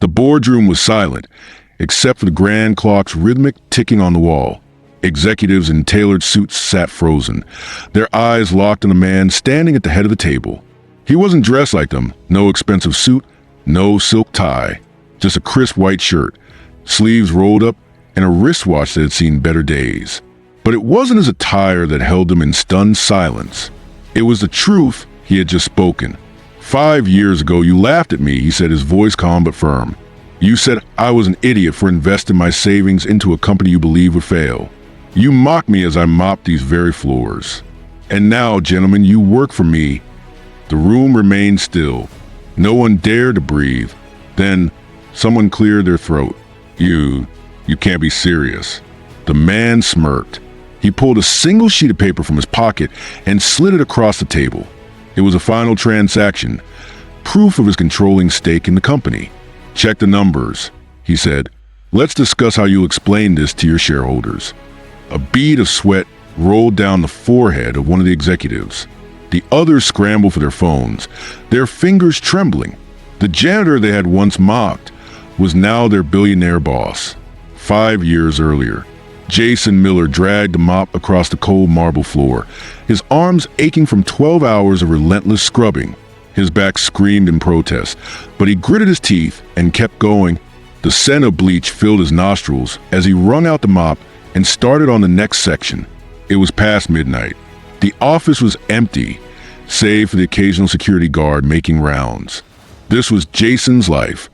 The boardroom was silent, except for the grand clock's rhythmic ticking on the wall. Executives in tailored suits sat frozen, their eyes locked on the man standing at the head of the table. He wasn't dressed like them, no expensive suit, no silk tie, just a crisp white shirt, sleeves rolled up, and a wristwatch that had seen better days. But it wasn't his attire that held him in stunned silence. It was the truth he had just spoken. 5 years ago, you laughed at me, he said, his voice calm but firm. You said I was an idiot for investing my savings into a company you believed would fail. You mocked me as I mopped these very floors. And now, gentlemen, you work for me. The room remained still. No one dared to breathe. Then, someone cleared their throat. You can't be serious. The man smirked. He pulled a single sheet of paper from his pocket and slid it across the table. It was a final transaction, proof of his controlling stake in the company. Check the numbers, he said. Let's discuss how you'll explain this to your shareholders. A bead of sweat rolled down the forehead of one of the executives. The others scrambled for their phones, their fingers trembling. The janitor they had once mocked was now their billionaire boss. 5 years earlier, Jason Miller dragged the mop across the cold marble floor, his arms aching from 12 hours of relentless scrubbing. His back screamed in protest, but he gritted his teeth and kept going. The scent of bleach filled his nostrils as he wrung out the mop and started on the next section. It was past midnight. The office was empty, save for the occasional security guard making rounds. This was Jason's life,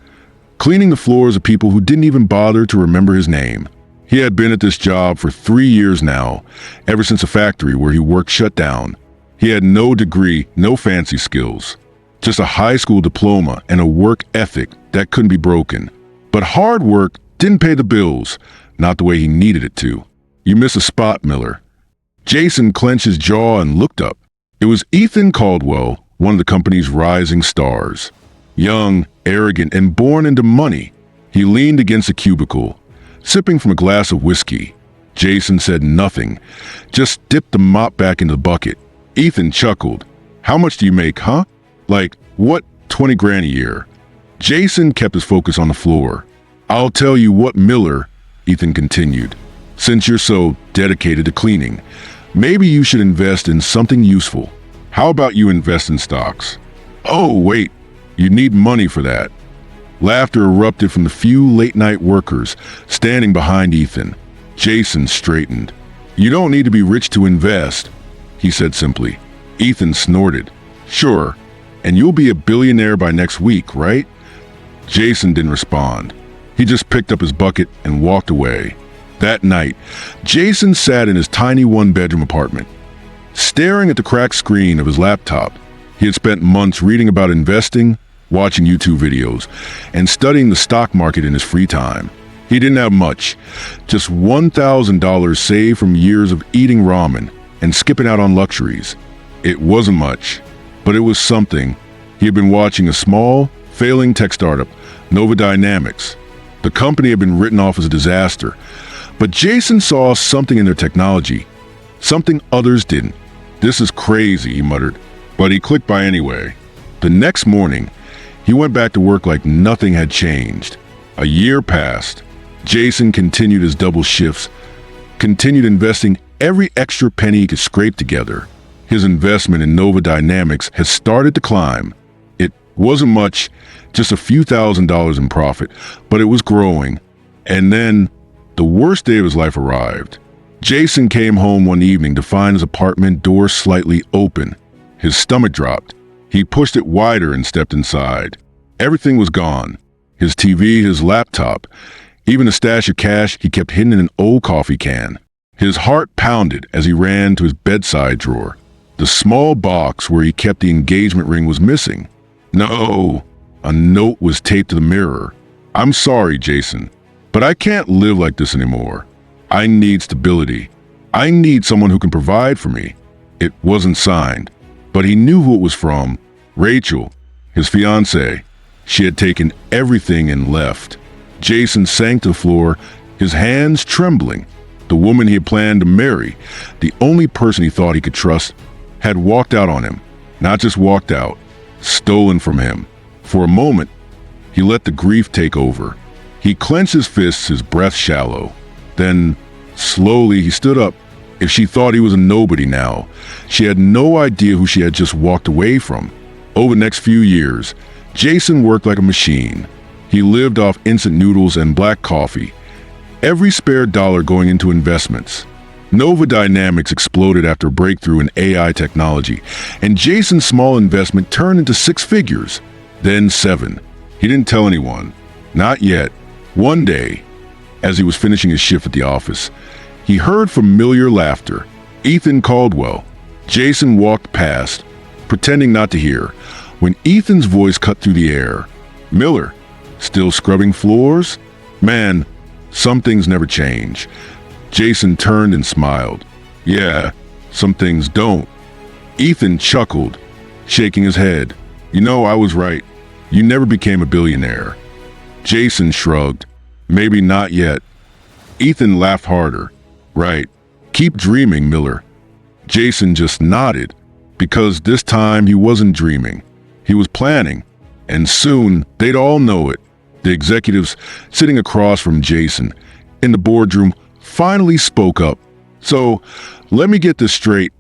cleaning the floors of people who didn't even bother to remember his name. He had been at this job for 3 years now, ever since a factory where he worked shut down. He had no degree, no fancy skills, just a high school diploma and a work ethic that couldn't be broken. But hard work didn't pay the bills, not the way he needed it to. You miss a spot, Miller. Jason clenched his jaw and looked up. It was Ethan Caldwell, one of the company's rising stars. Young, arrogant, and born into money, he leaned against a cubicle, sipping from a glass of whiskey. Jason said nothing, just dipped the mop back into the bucket. Ethan chuckled. How much do you make, huh? Like, what, 20 grand a year? Jason kept his focus on the floor. I'll tell you what, Miller, Ethan continued. Since you're so dedicated to cleaning, maybe you should invest in something useful. How about you invest in stocks? Oh, wait, you need money for that. Laughter erupted from the few late-night workers standing behind Ethan. Jason straightened. You don't need to be rich to invest, he said simply. Ethan snorted. Sure, and you'll be a billionaire by next week, right? Jason didn't respond. He just picked up his bucket and walked away. That night, Jason sat in his tiny one-bedroom apartment, staring at the cracked screen of his laptop. He had spent months reading about investing, watching YouTube videos, and studying the stock market in his free time. He didn't have much, just $1,000 saved from years of eating ramen and skipping out on luxuries. It wasn't much, but it was something. He had been watching a small, failing tech startup, Nova Dynamics. The company had been written off as a disaster, but Jason saw something in their technology, something others didn't. This is crazy, he muttered, but he clicked by anyway. The next morning, he went back to work like nothing had changed. A year passed. Jason continued his double shifts, continued investing every extra penny he could scrape together. His investment in Nova Dynamics had started to climb. It wasn't much, just a few $1,000s in profit, but it was growing. And then, the worst day of his life arrived. Jason came home one evening to find his apartment door slightly open. His stomach dropped. He pushed it wider and stepped inside. Everything was gone. His TV, his laptop, even a stash of cash he kept hidden in an old coffee can. His heart pounded as he ran to his bedside drawer. The small box where he kept the engagement ring was missing. No, a note was taped to the mirror. I'm sorry, Jason, but I can't live like this anymore. I need stability. I need someone who can provide for me. It wasn't signed, but he knew who it was from. Rachel, his fiancée. She had taken everything and left. Jason sank to the floor, his hands trembling. The woman he had planned to marry, the only person he thought he could trust, had walked out on him. Not just walked out, stolen from him. For a moment, He let the grief take over. He clenched his fists, his breath shallow. Then, slowly, he stood up. If she thought he was a nobody now, she had no idea who she had just walked away from. Over the next few years, Jason worked like a machine. He lived off instant noodles and black coffee, every spare dollar going into investments. Nova Dynamics exploded after a breakthrough in AI technology, and Jason's small investment turned into 6 figures, then 7. He didn't tell anyone. Not yet. One day, as he was finishing his shift at the office, he heard familiar laughter. Ethan Caldwell. Jason walked past, pretending not to hear, when Ethan's voice cut through the air. "Miller, still scrubbing floors? Man, some things never change." Jason turned and smiled. "Yeah, some things don't." Ethan chuckled, shaking his head. "You know, I was right. You never became a billionaire." Jason shrugged. "Maybe not yet." Ethan laughed harder. "Right. Keep dreaming, Miller." Jason just nodded, because this time he wasn't dreaming. He was planning, and soon they'd all know it. The executives sitting across from Jason in the boardroom finally spoke up. "So, let me get this straight,"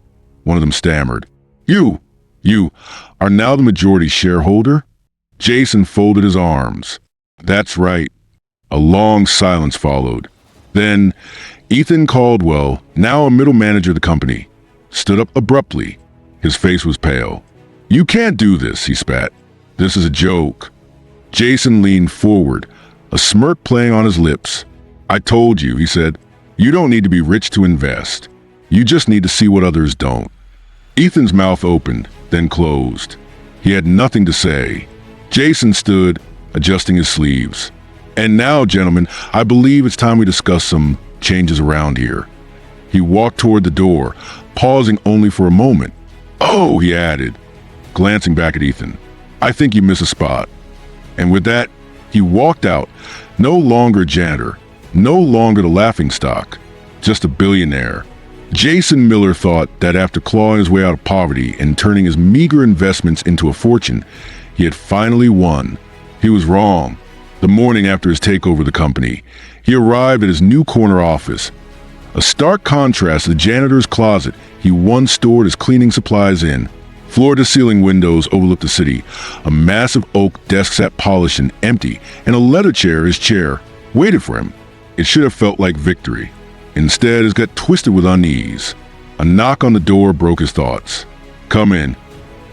one of them stammered. You are now the majority shareholder?" Jason folded his arms. "That's right." A long silence followed. Then, Ethan Caldwell, now a middle manager of the company, stood up abruptly. His face was pale. "You can't do this," he spat. "This is a joke." Jason leaned forward, a smirk playing on his lips. "I told you," he said. "You don't need to be rich to invest. You just need to see what others don't." Ethan's mouth opened, then closed. He had nothing to say. Jason stood, adjusting his sleeves. "And now, gentlemen, I believe it's time we discuss some changes around here." He walked toward the door, pausing only for a moment. "Oh," he added, glancing back at Ethan. "I think you miss a spot." And with that, he walked out, no longer janitor, no longer the laughingstock, just a billionaire. Jason Miller thought that after clawing his way out of poverty and turning his meager investments into a fortune, he had finally won. He was wrong. The morning after his takeover of the company, he arrived at his new corner office. A stark contrast to the janitor's closet he once stored his cleaning supplies in. Floor-to-ceiling windows overlooked the city. A massive oak desk sat polished and empty, and a leather chair, his chair, waited for him. It should have felt like victory. Instead, it got twisted with unease. A knock on the door broke his thoughts. "Come in."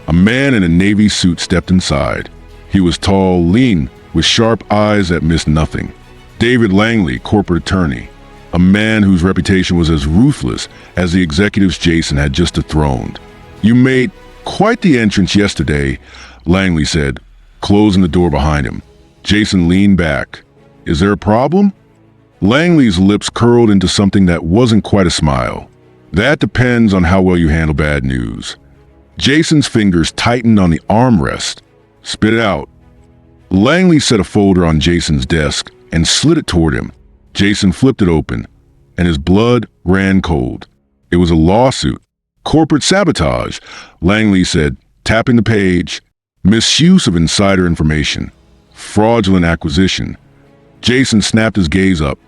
A man in a navy suit stepped inside. He was tall, lean, with sharp eyes that missed nothing. David Langley, corporate attorney, a man whose reputation was as ruthless as the executives Jason had just dethroned. "You made quite the entrance yesterday," Langley said, closing the door behind him. Jason leaned back. "Is there a problem?" Langley's lips curled into something that wasn't quite a smile. "That depends on how well you handle bad news." Jason's fingers tightened on the armrest. "Spit it out." Langley set a folder on Jason's desk and slid it toward him. Jason flipped it open, and his blood ran cold. It was a lawsuit. "Corporate sabotage," Langley said, tapping the page. "Misuse of insider information. Fraudulent acquisition." Jason snapped his gaze up.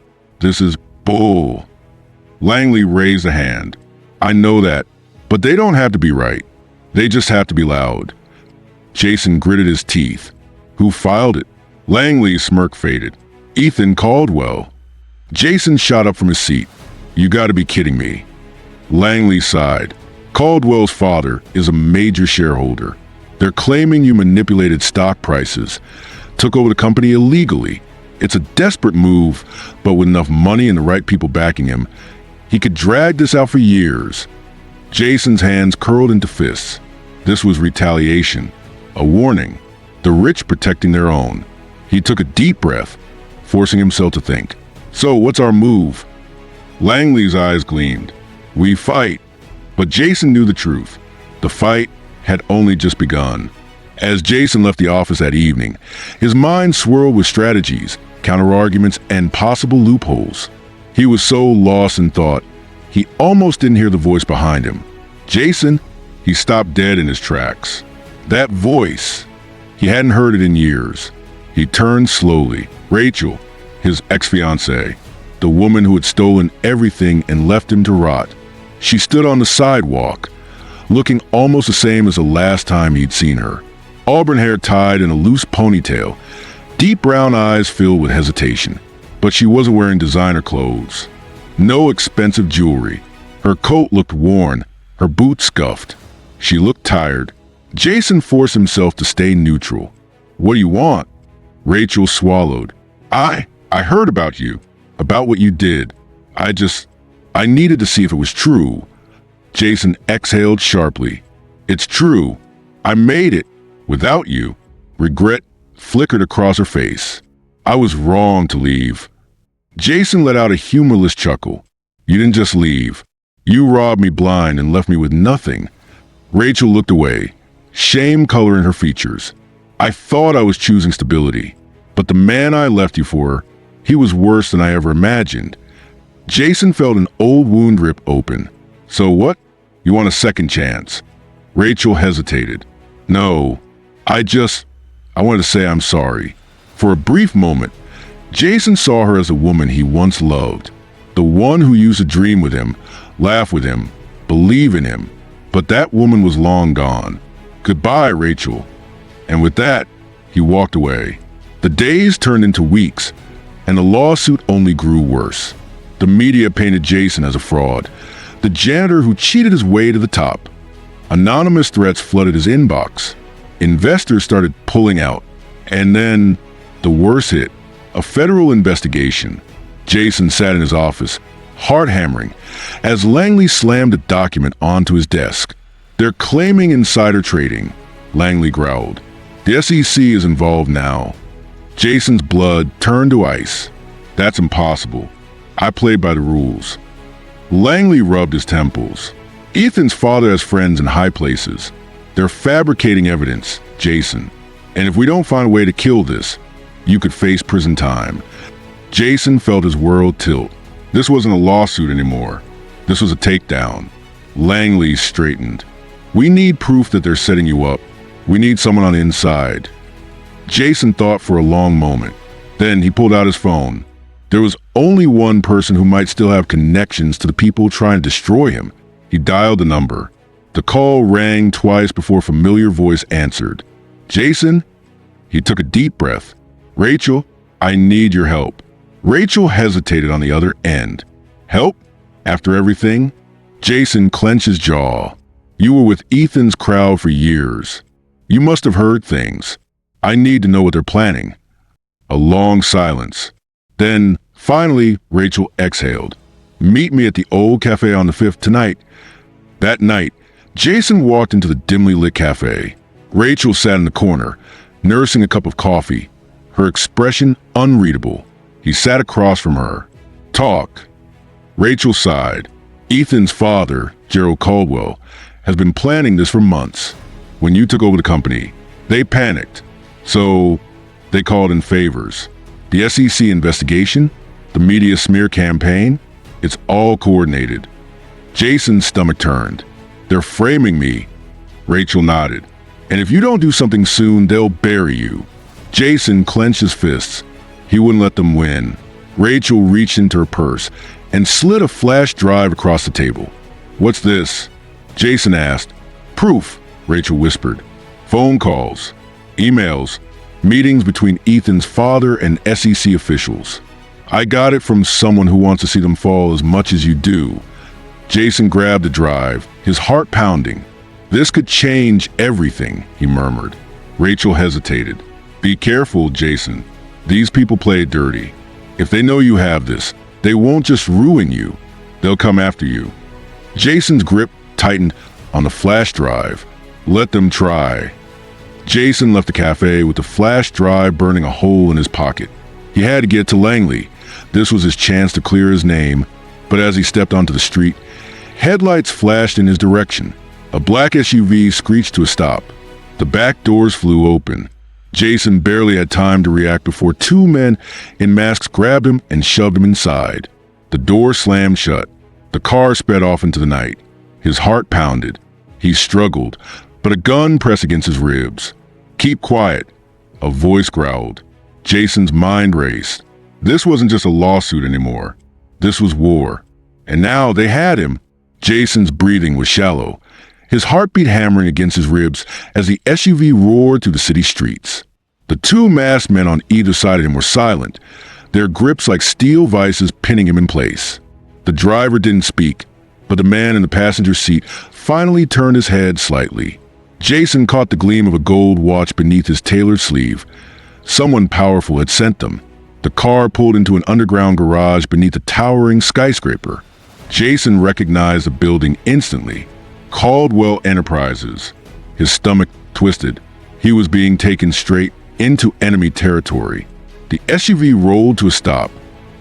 "This is bull." Langley raised a hand. "I know that, but they don't have to be right. They just have to be loud." Jason gritted his teeth. "Who filed it?" Langley's smirk faded. "Ethan Caldwell." Jason shot up from his seat. "You gotta be kidding me." Langley sighed. "Caldwell's father is a major shareholder. They're claiming you manipulated stock prices, took over the company illegally. It's a desperate move, but with enough money and the right people backing him, he could drag this out for years." Jason's hands curled into fists. This was retaliation, a warning, the rich protecting their own. He took a deep breath, forcing himself to think. "So what's our move?" Langley's eyes gleamed. "We fight." But Jason knew the truth. The fight had only just begun. As Jason left the office that evening, his mind swirled with strategies, counterarguments, and possible loopholes. He was so lost in thought, he almost didn't hear the voice behind him. "Jason," he stopped dead in his tracks. That voice, he hadn't heard it in years. He turned slowly. Rachel, his ex-fiancée, the woman who had stolen everything and left him to rot. She stood on the sidewalk, looking almost the same as the last time he'd seen her. Auburn hair tied in a loose ponytail, deep brown eyes filled with hesitation. But she wasn't wearing designer clothes. No expensive jewelry. Her coat looked worn, her boots scuffed. She looked tired. Jason forced himself to stay neutral. "What do you want?" Rachel swallowed. I heard about you, about what you did. I needed to see if it was true." Jason exhaled sharply. "It's true. I made it. Without you." Regret flickered across her face. "I was wrong to leave." Jason let out a humorless chuckle. "You didn't just leave. You robbed me blind and left me with nothing." Rachel looked away, shame coloring her features. "I thought I was choosing stability, but the man I left you for, he was worse than I ever imagined." Jason felt an old wound rip open. "So what? You want a second chance?" Rachel hesitated. "No, I wanted to say I'm sorry." For a brief moment, Jason saw her as a woman he once loved, the one who used to dream with him, laugh with him, believe in him. But that woman was long gone. "Goodbye, Rachel." And with that, he walked away. The days turned into weeks, and the lawsuit only grew worse. The media painted Jason as a fraud, the janitor who cheated his way to the top. Anonymous threats flooded his inbox. Investors started pulling out. And then the worst hit, a federal investigation. Jason sat in his office, heart hammering, as Langley slammed a document onto his desk. "They're claiming insider trading," Langley growled. "The SEC is involved now." Jason's blood turned to ice. "That's impossible. I played by the rules." Langley rubbed his temples. "Ethan's father has friends in high places. They're fabricating evidence, Jason. And if we don't find a way to kill this, you could face prison time." Jason felt his world tilt. This wasn't a lawsuit anymore. This was a takedown. Langley straightened. "We need proof that they're setting you up. We need someone on the inside." Jason thought for a long moment. Then he pulled out his phone. There was only one person who might still have connections to the people trying to destroy him. He dialed the number. The call rang twice before a familiar voice answered. "Jason?" He took a deep breath. "Rachel, I need your help." Rachel hesitated on the other end. "Help? After everything?" Jason clenched his jaw. "You were with Ethan's crowd for years. You must have heard things. I need to know what they're planning." A long silence. Then, finally, Rachel exhaled. "Meet me at the old cafe on the 5th tonight." That night, Jason walked into the dimly lit cafe. Rachel sat in the corner, nursing a cup of coffee, her expression unreadable. He sat across from her. "Talk." Rachel sighed. "Ethan's father, Gerald Caldwell, has been planning this for months. When you took over the company, they panicked. So they called in favors. The SEC investigation, the media smear campaign, it's all coordinated." Jason's stomach turned. "They're framing me." Rachel nodded. "And if you don't do something soon, they'll bury you." Jason clenched his fists. He wouldn't let them win. Rachel reached into her purse and slid a flash drive across the table. "What's this?" Jason asked. "Proof," Rachel whispered. "Phone calls, emails, meetings between Ethan's father and SEC officials. I got it from someone who wants to see them fall as much as you do." Jason grabbed the drive, his heart pounding. "This could change everything," he murmured. Rachel hesitated. "Be careful, Jason. These people play dirty. If they know you have this, they won't just ruin you. They'll come after you." Jason's grip tightened on the flash drive. "Let them try." Jason left the cafe with the flash drive burning a hole in his pocket. He had to get to Langley. This was his chance to clear his name. But as he stepped onto the street, headlights flashed in his direction. A black SUV screeched to a stop. The back doors flew open. Jason barely had time to react before two men in masks grabbed him and shoved him inside. The door slammed shut. The car sped off into the night. His heart pounded. He struggled, but a gun pressed against his ribs. "Keep quiet," a voice growled. Jason's mind raced. This wasn't just a lawsuit anymore. This was war. And now they had him. Jason's breathing was shallow, his heartbeat hammering against his ribs as the SUV roared through the city streets. The two masked men on either side of him were silent, their grips like steel vices pinning him in place. The driver didn't speak, but the man in the passenger seat finally turned his head slightly. Jason caught the gleam of a gold watch beneath his tailored sleeve. Someone powerful had sent them. The car pulled into an underground garage beneath a towering skyscraper. Jason recognized the building instantly. Caldwell Enterprises. His stomach twisted. He was being taken straight into enemy territory. The SUV rolled to a stop.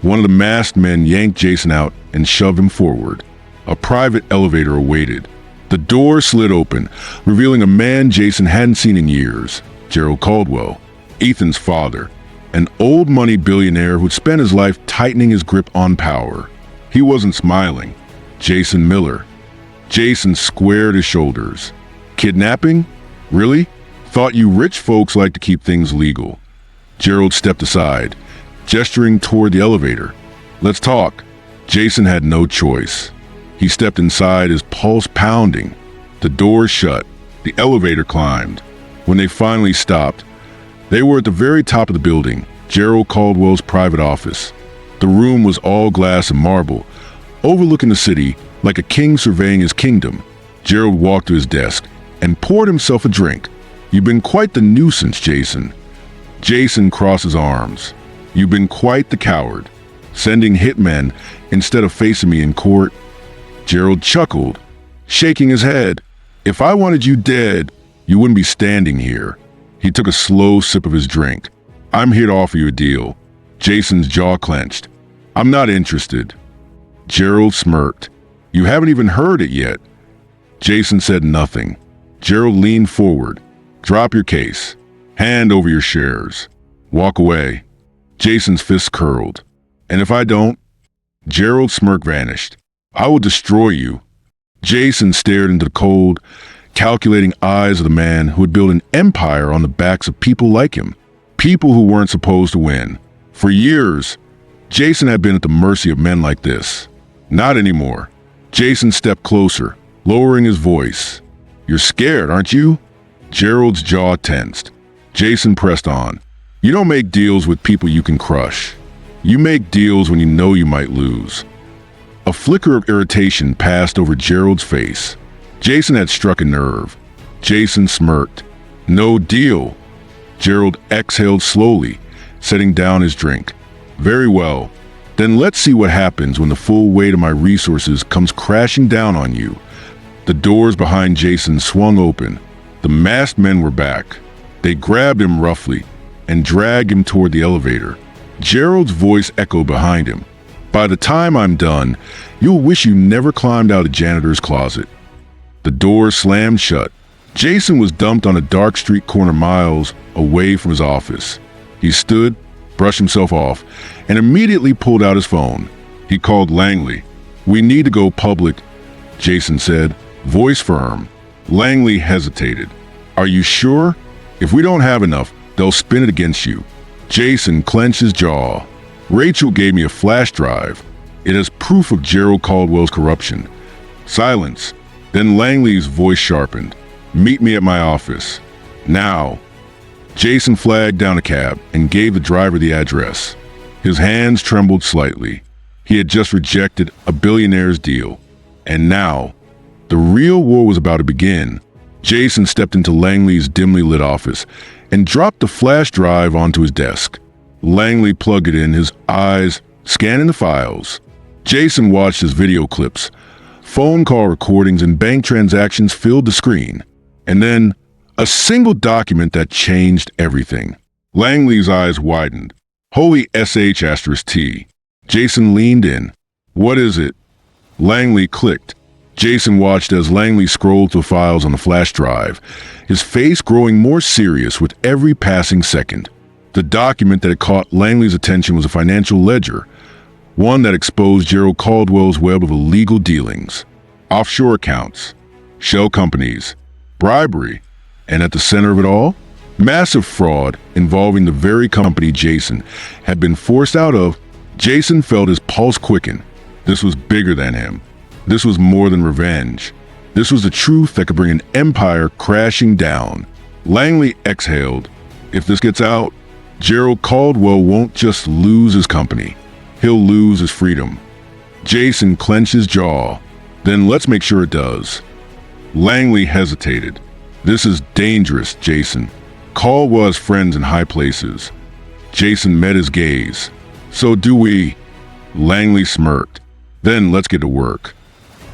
One of the masked men yanked Jason out and shoved him forward. A private elevator awaited. The door slid open, revealing a man Jason hadn't seen in years, Gerald Caldwell, Ethan's father, an old money billionaire who'd spent his life tightening his grip on power. He wasn't smiling. Jason Miller. Jason squared his shoulders. Kidnapping? Really? Thought you rich folks like to keep things legal. Gerald stepped aside, gesturing toward the elevator. Let's talk. Jason had no choice. He stepped inside, his pulse pounding. The door shut. The elevator climbed. When they finally stopped, they were at the very top of the building, Gerald Caldwell's private office. The room was all glass and marble, overlooking the city like a king surveying his kingdom. Gerald walked to his desk and poured himself a drink. You've been quite the nuisance, Jason. Jason crossed his arms. You've been quite the coward, sending hitmen instead of facing me in court. Gerald chuckled, shaking his head. If I wanted you dead, you wouldn't be standing here. He took a slow sip of his drink. I'm here to offer you a deal. Jason's jaw clenched. I'm not interested. Gerald smirked. You haven't even heard it yet. Jason said nothing. Gerald leaned forward. Drop your case. Hand over your shares. Walk away. Jason's fist curled. And if I don't? Gerald's smirk vanished. I will destroy you. Jason stared into the cold, calculating eyes of the man who had built an empire on the backs of people like him. People who weren't supposed to win. For years, Jason had been at the mercy of men like this. Not anymore. Jason stepped closer, lowering his voice. You're scared, aren't you? Gerald's jaw tensed. Jason pressed on. You don't make deals with people you can crush. You make deals when you know you might lose. A flicker of irritation passed over Gerald's face. Jason had struck a nerve. Jason smirked. No deal. Gerald exhaled slowly, setting down his drink. Very well. Then let's see what happens when the full weight of my resources comes crashing down on you. The doors behind Jason swung open. The masked men were back. They grabbed him roughly and dragged him toward the elevator. Gerald's voice echoed behind him. By the time I'm done, you'll wish you never climbed out of Janitor's closet. The door slammed shut. Jason was dumped on a dark street corner miles away from his office. He stood, brushed himself off, and immediately pulled out his phone. He called Langley. We need to go public, Jason said, voice firm. Langley hesitated. Are you sure? If we don't have enough, they'll spin it against you. Jason clenched his jaw. Rachel gave me a flash drive. It has proof of Gerald Caldwell's corruption. Silence. Then Langley's voice sharpened. Meet me at my office. Now. Jason flagged down a cab and gave the driver the address. His hands trembled slightly. He had just rejected a billionaire's deal. And now, the real war was about to begin. Jason stepped into Langley's dimly lit office and dropped the flash drive onto his desk. Langley plugged it in, his eyes scanning the files. Jason watched his video clips. Phone call recordings and bank transactions filled the screen. And then, a single document that changed everything. Langley's eyes widened. Holy SH*T. Jason leaned in. What is it? Langley clicked. Jason watched as Langley scrolled through files on the flash drive, his face growing more serious with every passing second. The document that had caught Langley's attention was a financial ledger, one that exposed Gerald Caldwell's web of illegal dealings, offshore accounts, shell companies, bribery, and at the center of it all, Massive fraud involving the very company Jason had been forced out of. Jason felt his pulse quicken. This was bigger than him. This was more than revenge. This was the truth that could bring an empire crashing down. Langley exhaled. If this gets out, Gerald Caldwell won't just lose his company. He'll lose his freedom. Jason clenched his jaw. Then let's make sure it does. Langley hesitated. This is dangerous, Jason. Caldwell has friends in high places. Jason met his gaze. So do we. Langley smirked. Then let's get to work.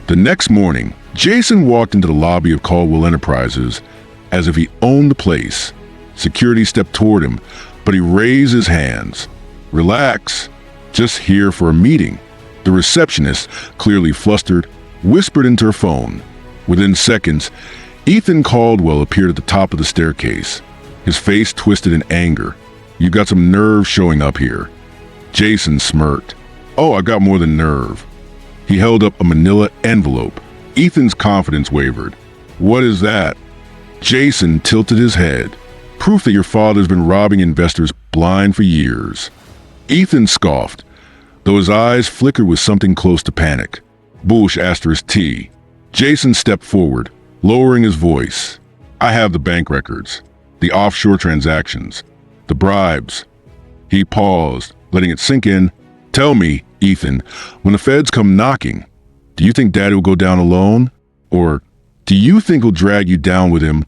The next morning, Jason walked into the lobby of Caldwell Enterprises as if he owned the place. Security stepped toward him, but he raised his hands. Relax. Just here for a meeting. The receptionist, clearly flustered, whispered into her phone. Within seconds, Ethan Caldwell appeared at the top of the staircase. His face twisted in anger. You got some nerve showing up here. Jason smirked. Oh, I got more than nerve. He held up a manila envelope. Ethan's confidence wavered. What is that? Jason tilted his head. Proof that your father's been robbing investors blind for years. Ethan scoffed, though his eyes flickered with something close to panic. Bullsh *T. Jason stepped forward, lowering his voice. I have the bank records, the offshore transactions, the bribes. He paused, letting it sink in. Tell me, Ethan, when the feds come knocking, do you think Daddy will go down alone? Or do you think he'll drag you down with him?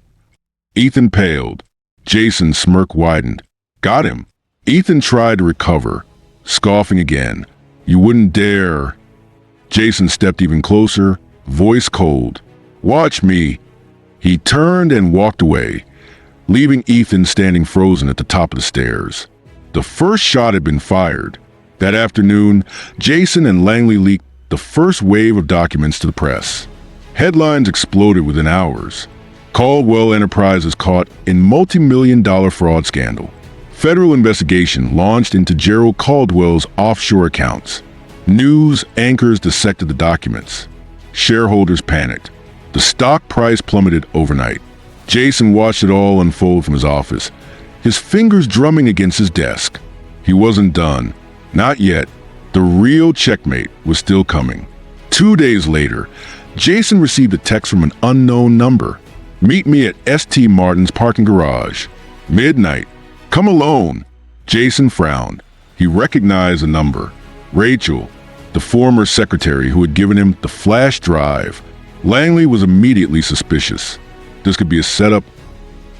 Ethan paled. Jason's smirk widened. Got him. Ethan tried to recover, scoffing again. You wouldn't dare. Jason stepped even closer, voice cold. Watch me. He turned and walked away, leaving Ethan standing frozen at the top of the stairs. The first shot had been fired. That afternoon, Jason and Langley leaked the first wave of documents to the press. Headlines exploded within hours. Caldwell Enterprises caught in multi-million-dollar fraud scandal. Federal investigation launched into Gerald Caldwell's offshore accounts. News anchors dissected the documents. Shareholders panicked. The stock price plummeted overnight. Jason watched it all unfold from his office, his fingers drumming against his desk. He wasn't done. Not yet. The real checkmate was still coming. 2 days later, Jason received a text from an unknown number. Meet me at St. Martin's parking garage. Midnight. Come alone. Jason frowned. He recognized the number. Rachel, the former secretary who had given him the flash drive. Langley was immediately suspicious. This could be a setup.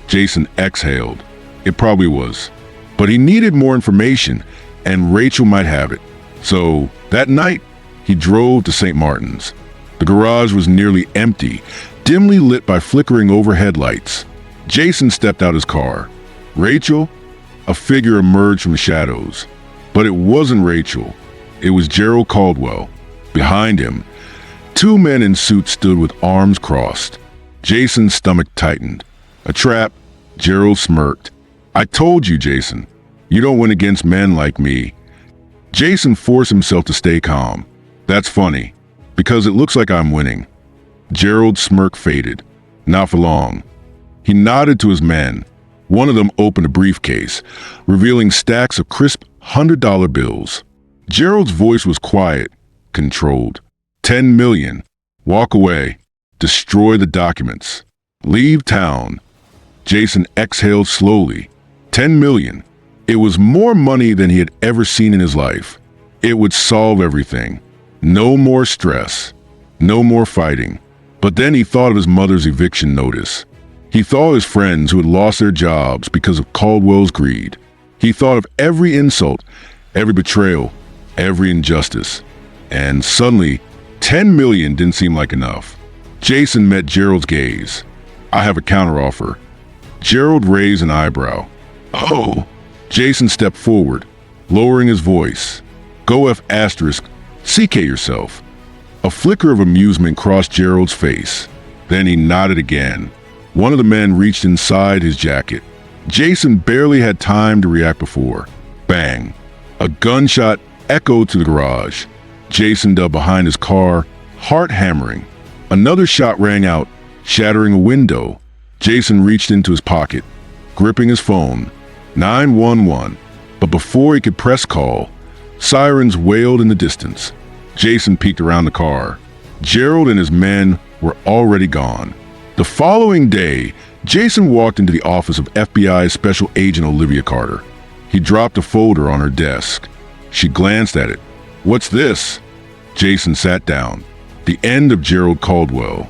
Jason exhaled. It probably was. But he needed more information, and Rachel might have it. So, that night, he drove to St. Martin's. The garage was nearly empty, dimly lit by flickering overhead lights. Jason stepped out his car. Rachel? A figure emerged from the shadows. But it wasn't Rachel. It was Gerald Caldwell. Behind him, 2 men in suits stood with arms crossed. Jason's stomach tightened. A trap. Gerald smirked. I told you, Jason. You don't win against men like me. Jason forced himself to stay calm. That's funny, because it looks like I'm winning. Gerald's smirk faded. Not for long. He nodded to his men. One of them opened a briefcase, revealing stacks of crisp $100 bills. Gerald's voice was quiet, controlled. 10 million. Walk away. Destroy the documents. Leave town. Jason exhaled slowly. 10 million. It was more money than he had ever seen in his life. It would solve everything. No more stress. No more fighting. But then he thought of his mother's eviction notice. He thought of his friends who had lost their jobs because of Caldwell's greed. He thought of every insult, every betrayal, every injustice. And suddenly, 10 million didn't seem like enough. Jason met Gerald's gaze. I have a counteroffer. Gerald raised an eyebrow. Oh. Jason stepped forward, lowering his voice. Go F*** CK yourself. A flicker of amusement crossed Gerald's face. Then he nodded again. One of the men reached inside his jacket. Jason barely had time to react before. Bang. A gunshot echoed to the garage. Jason dug behind his car, heart hammering. Another shot rang out, shattering a window. Jason reached into his pocket, gripping his phone. 911. But before he could press call, sirens wailed in the distance. Jason peeked around the car. Gerald and his men were already gone. The following day, Jason walked into the office of FBI Special Agent Olivia Carter. He dropped a folder on her desk. She glanced at it. "What's this?" Jason sat down. The end of Gerald Caldwell.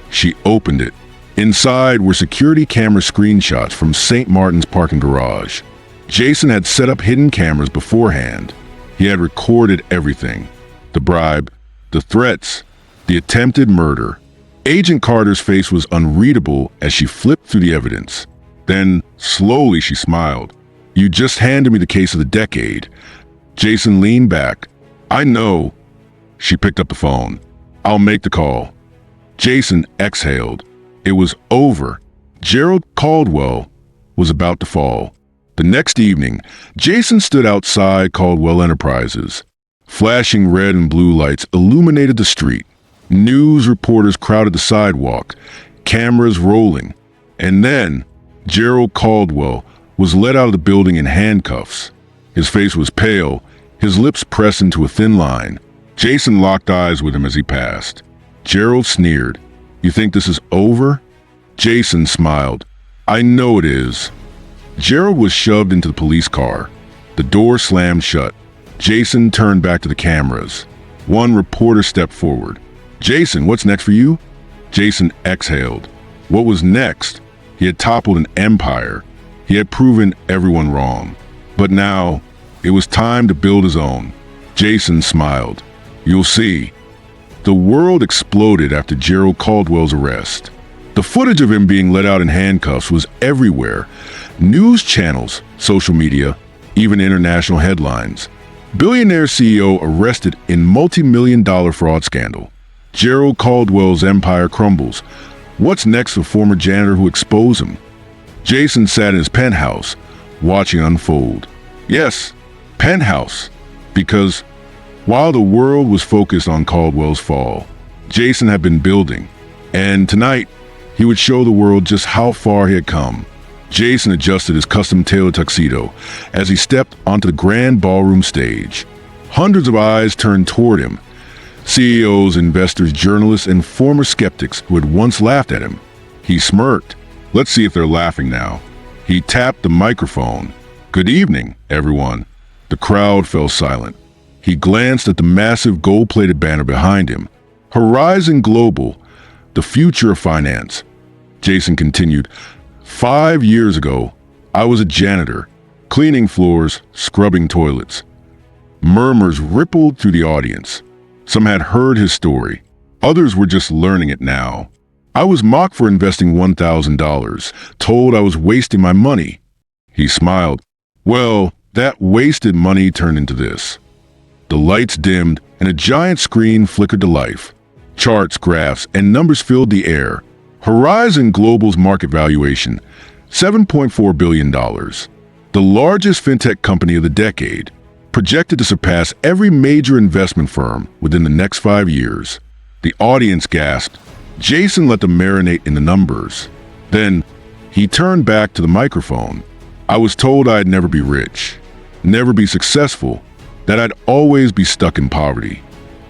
She opened it. Inside were security camera screenshots from St. Martin's parking garage. Jason had set up hidden cameras beforehand. He had recorded everything. The bribe, the threats, the attempted murder. Agent Carter's face was unreadable as she flipped through the evidence. Then, slowly, she smiled. "You just handed me the case of the decade." Jason leaned back. "I know." She picked up the phone. "I'll make the call." Jason exhaled. It was over. Gerald Caldwell was about to fall. The next evening, Jason stood outside Caldwell Enterprises. Flashing red and blue lights illuminated the street. News reporters crowded the sidewalk, cameras rolling. And then, Gerald Caldwell was led out of the building in handcuffs. His face was pale, his lips pressed into a thin line. Jason locked eyes with him as he passed. Gerald sneered. "You think this is over?" Jason smiled. "I know it is." Gerald was shoved into the police car. The door slammed shut. Jason turned back to the cameras. One reporter stepped forward. "Jason, what's next for you?" Jason exhaled. What was next? He had toppled an empire. He had proven everyone wrong. But now, it was time to build his own. Jason smiled. "You'll see." The world exploded after Gerald Caldwell's arrest. The footage of him being let out in handcuffs was everywhere. News channels, social media, even international headlines. Billionaire CEO arrested in multi-million-dollar fraud scandal. Gerald Caldwell's empire crumbles. What's next for former janitor who exposed him? Jason sat in his penthouse, watching unfold. Yes, penthouse. Because while the world was focused on Caldwell's fall, Jason had been building. And tonight, he would show the world just how far he had come. Jason adjusted his custom-tailored tuxedo as he stepped onto the grand ballroom stage. Hundreds of eyes turned toward him. CEOs, investors, journalists, and former skeptics who had once laughed at him. He smirked. Let's see if they're laughing now. He tapped the microphone. "Good evening, everyone." The crowd fell silent. He glanced at the massive gold-plated banner behind him. Horizon Global, the future of finance. Jason continued, 5 years ago, I was a janitor, cleaning floors, scrubbing toilets. Murmurs rippled through the audience. Some had heard his story. Others were just learning it now. I was mocked for investing $1,000, told I was wasting my money. He smiled. Well, that wasted money turned into this. The lights dimmed and a giant screen flickered to life. Charts, graphs, and numbers filled the air. Horizon Global's market valuation, $7.4 billion. The largest fintech company of the decade, projected to surpass every major investment firm within the next 5 years. The audience gasped. Jason let them marinate in the numbers. Then, he turned back to the microphone. I was told I'd never be rich, never be successful, that I'd always be stuck in poverty.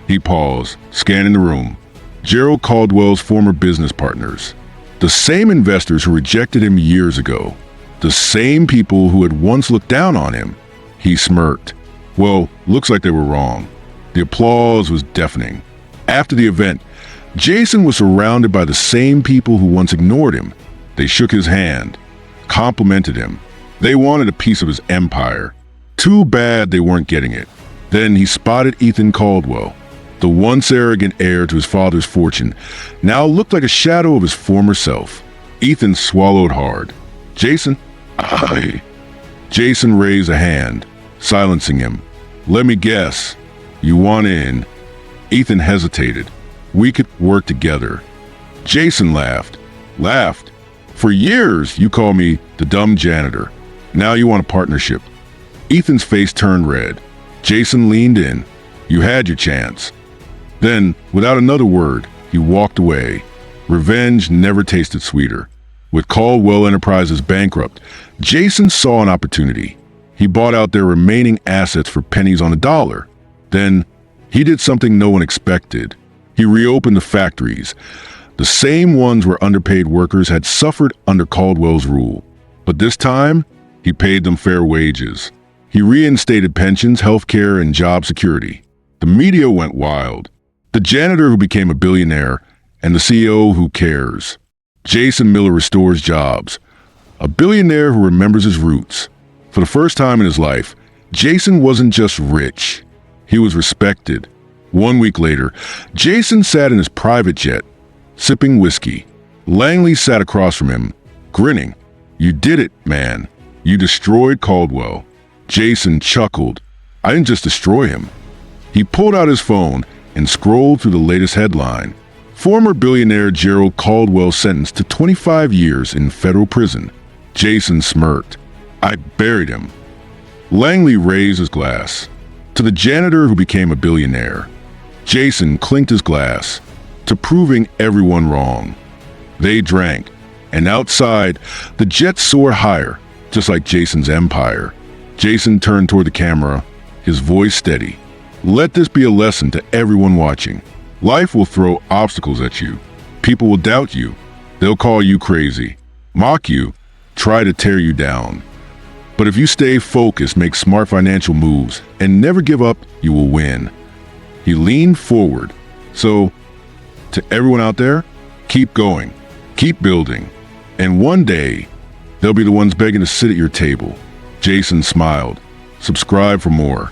He paused, scanning the room. Gerald Caldwell's former business partners. The same investors who rejected him years ago. The same people who had once looked down on him. He smirked. Well, looks like they were wrong. The applause was deafening. After the event, Jason was surrounded by the same people who once ignored him. They shook his hand, complimented him. They wanted a piece of his empire. Too bad they weren't getting it. Then he spotted Ethan Caldwell. The once arrogant heir to his father's fortune now looked like a shadow of his former self. Ethan swallowed hard. Jason? Aye. Jason raised a hand, silencing him. Let me guess. You want in? Ethan hesitated. We could work together. Jason laughed. Laughed. For years, you called me the dumb janitor. Now you want a partnership. Ethan's face turned red. Jason leaned in. You had your chance. Then, without another word, he walked away. Revenge never tasted sweeter. With Caldwell Enterprises bankrupt, Jason saw an opportunity. He bought out their remaining assets for pennies on a dollar. Then, he did something no one expected. He reopened the factories, the same ones where underpaid workers had suffered under Caldwell's rule. But this time, he paid them fair wages. He reinstated pensions, healthcare, and job security. The media went wild. The janitor who became a billionaire, and the CEO who cares. Jason Miller restores jobs. A billionaire who remembers his roots. For the first time in his life, Jason wasn't just rich. He was respected. 1 week later, Jason sat in his private jet, sipping whiskey. Langley sat across from him, grinning. "You did it, man. You destroyed Caldwell." Jason chuckled. "I didn't just destroy him." He pulled out his phone and scrolled through the latest headline. Former billionaire Gerald Caldwell sentenced to 25 years in federal prison. Jason smirked. "I buried him." Langley raised his glass. To the janitor who became a billionaire. Jason clinked his glass, to proving everyone wrong. They drank, and outside, the jet soared higher, just like Jason's empire. Jason turned toward the camera, his voice steady. "Let this be a lesson to everyone watching. Life will throw obstacles at you. People will doubt you. They'll call you crazy, mock you, try to tear you down. But if you stay focused, make smart financial moves, and never give up, you will win." He leaned forward. So, to everyone out there, keep going, keep building, and one day, they'll be the ones begging to sit at your table. Jason smiled. Subscribe for more.